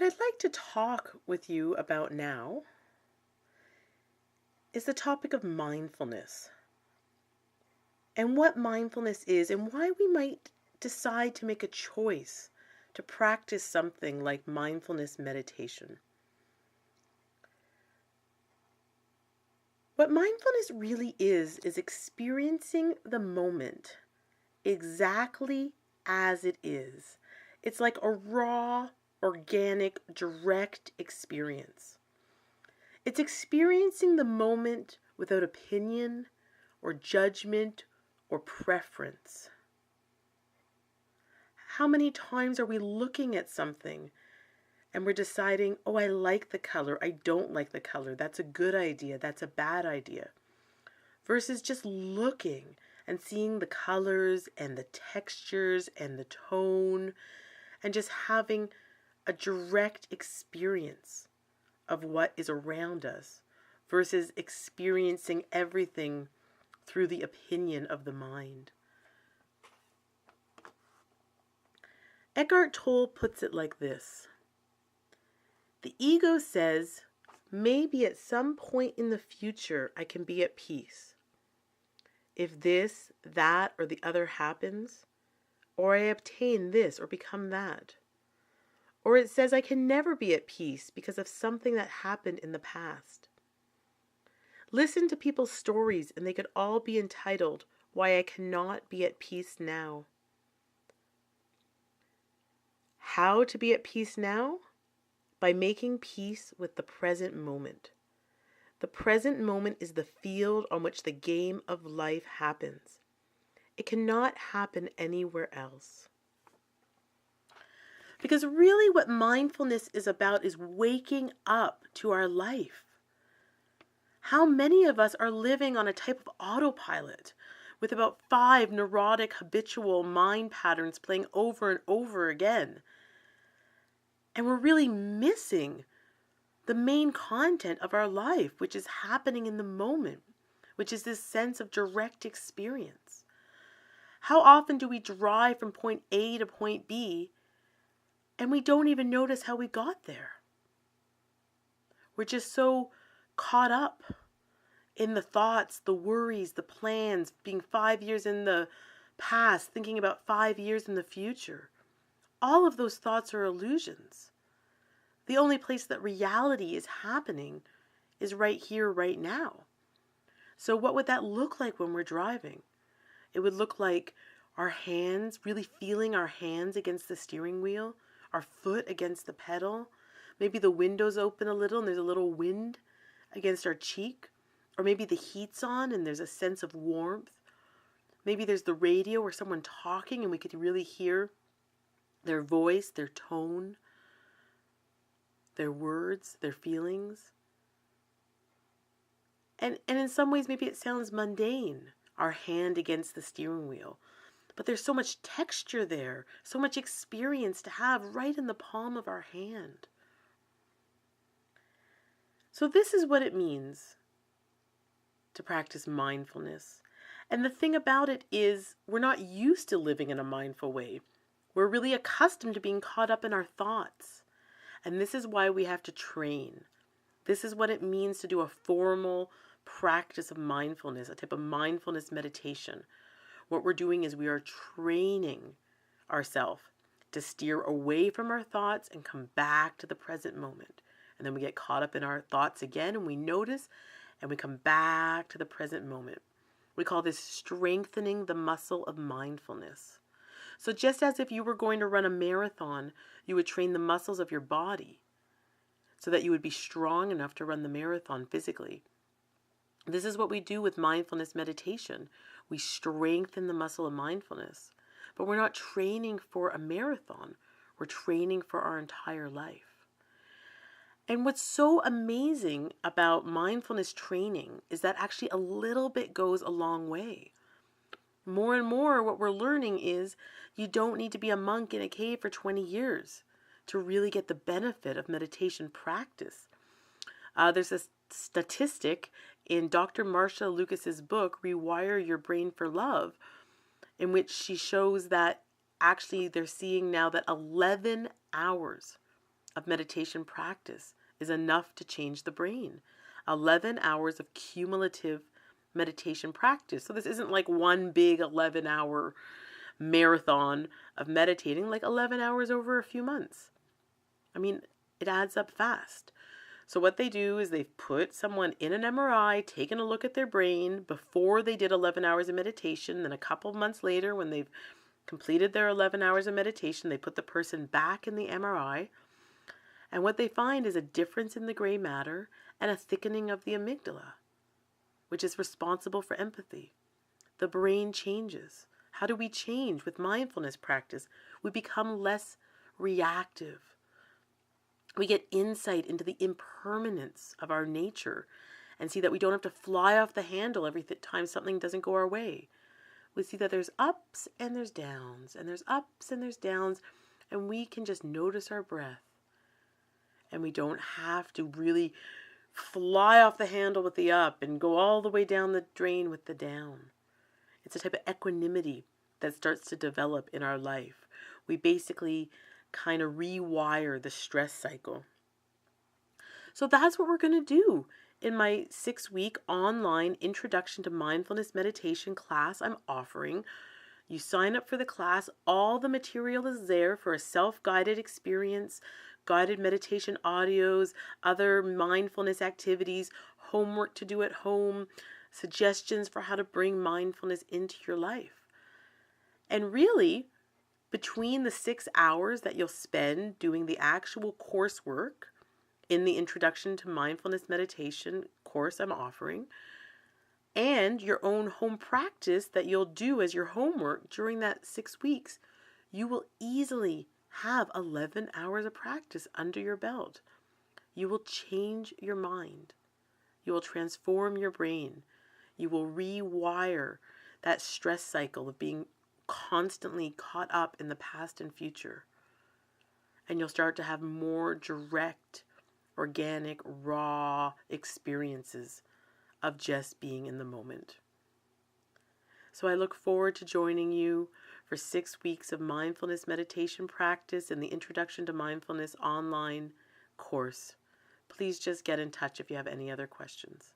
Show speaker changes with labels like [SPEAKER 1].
[SPEAKER 1] What I'd like to talk with you about now is the topic of mindfulness and what mindfulness is and why we might decide to make a choice to practice something like mindfulness meditation. What mindfulness really is experiencing the moment exactly as it is. It's like a raw, organic, direct experience. It's experiencing the moment without opinion or judgment or preference. How many times are we looking at something and we're deciding, oh, I like the color, I don't like the color, that's a good idea, that's a bad idea, versus just looking and seeing the colors and the textures and the tone and just having a direct experience of what is around us versus experiencing everything through the opinion of the mind. Eckhart Tolle puts it like this: the ego says, maybe at some point in the future I can be at peace. If this, that, or the other happens, or I obtain this or become that. Or it says I can never be at peace because of something that happened in the past. Listen to people's stories and they could all be entitled, Why I Cannot Be at Peace Now. How to be at peace now? By making peace with the present moment. The present moment is the field on which the game of life happens. It cannot happen anywhere else. Because really what mindfulness is about is waking up to our life. How many of us are living on a type of autopilot with about 5 neurotic habitual mind patterns playing over and over again? And we're really missing the main content of our life, which is happening in the moment, which is this sense of direct experience. How often do we drive from point A to point B and we don't even notice how we got there? We're just so caught up in the thoughts, the worries, the plans, being 5 years in the past, thinking about 5 years in the future. All of those thoughts are illusions. The only place that reality is happening is right here, right now. So what would that look like when we're driving? It would look like our hands, really feeling our hands against the steering wheel, our foot against the pedal. Maybe the window's open a little and there's a little wind against our cheek. Or maybe the heat's on and there's a sense of warmth. Maybe there's the radio or someone talking and we could really hear their voice, their tone, their words, their feelings. And in some ways, maybe it sounds mundane, our hand against the steering wheel. But there's so much texture there, so much experience to have right in the palm of our hand. So this is what it means to practice mindfulness. And the thing about it is we're not used to living in a mindful way. We're really accustomed to being caught up in our thoughts. And this is why we have to train. This is what it means to do a formal practice of mindfulness, a type of mindfulness meditation. What we're doing is we are training ourselves to steer away from our thoughts and come back to the present moment. And then we get caught up in our thoughts again and we notice and we come back to the present moment. We call this strengthening the muscle of mindfulness. So just as if you were going to run a marathon, you would train the muscles of your body so that you would be strong enough to run the marathon physically. This is what we do with mindfulness meditation. We strengthen the muscle of mindfulness, but we're not training for a marathon. We're training for our entire life. And what's so amazing about mindfulness training is that actually a little bit goes a long way. More and more what we're learning is you don't need to be a monk in a cave for 20 years to really get the benefit of meditation practice. There's a statistic in Dr. Marsha Lucas's book, Rewire Your Brain for Love, in which she shows that actually they're seeing now that 11 hours of meditation practice is enough to change the brain. 11 hours of cumulative meditation practice. So this isn't like one big 11-hour marathon of meditating, like 11 hours over a few months. I mean, it adds up fast. So what they do is they've put someone in an MRI, taken a look at their brain before they did 11 hours of meditation. Then a couple of months later, when they've completed their 11 hours of meditation, they put the person back in the MRI. And what they find is a difference in the gray matter and a thickening of the amygdala, which is responsible for empathy. The brain changes. How do we change with mindfulness practice? We become less reactive. We get insight into the impermanence of our nature and see that we don't have to fly off the handle every time something doesn't go our way. We see that there's ups and there's downs, and there's ups and there's downs, and we can just notice our breath. And we don't have to really fly off the handle with the up and go all the way down the drain with the down. It's a type of equanimity that starts to develop in our life. We basically kind of rewire the stress cycle. So that's what we're going to do in my 6-week online Introduction to Mindfulness Meditation class I'm offering. You sign up for the class. All the material is there for a self-guided experience, guided meditation audios, other mindfulness activities, homework to do at home, suggestions for how to bring mindfulness into your life. And really, between the 6 hours that you'll spend doing the actual coursework in the Introduction to Mindfulness Meditation course I'm offering, and your own home practice that you'll do as your homework during that 6 weeks, you will easily have 11 hours of practice under your belt. You will change your mind. You will transform your brain. You will rewire that stress cycle of being constantly caught up in the past and future. And you'll start to have more direct, organic, raw experiences of just being in the moment. So I look forward to joining you for 6 weeks of mindfulness meditation practice in the Introduction to Mindfulness online course. Please just get in touch if you have any other questions.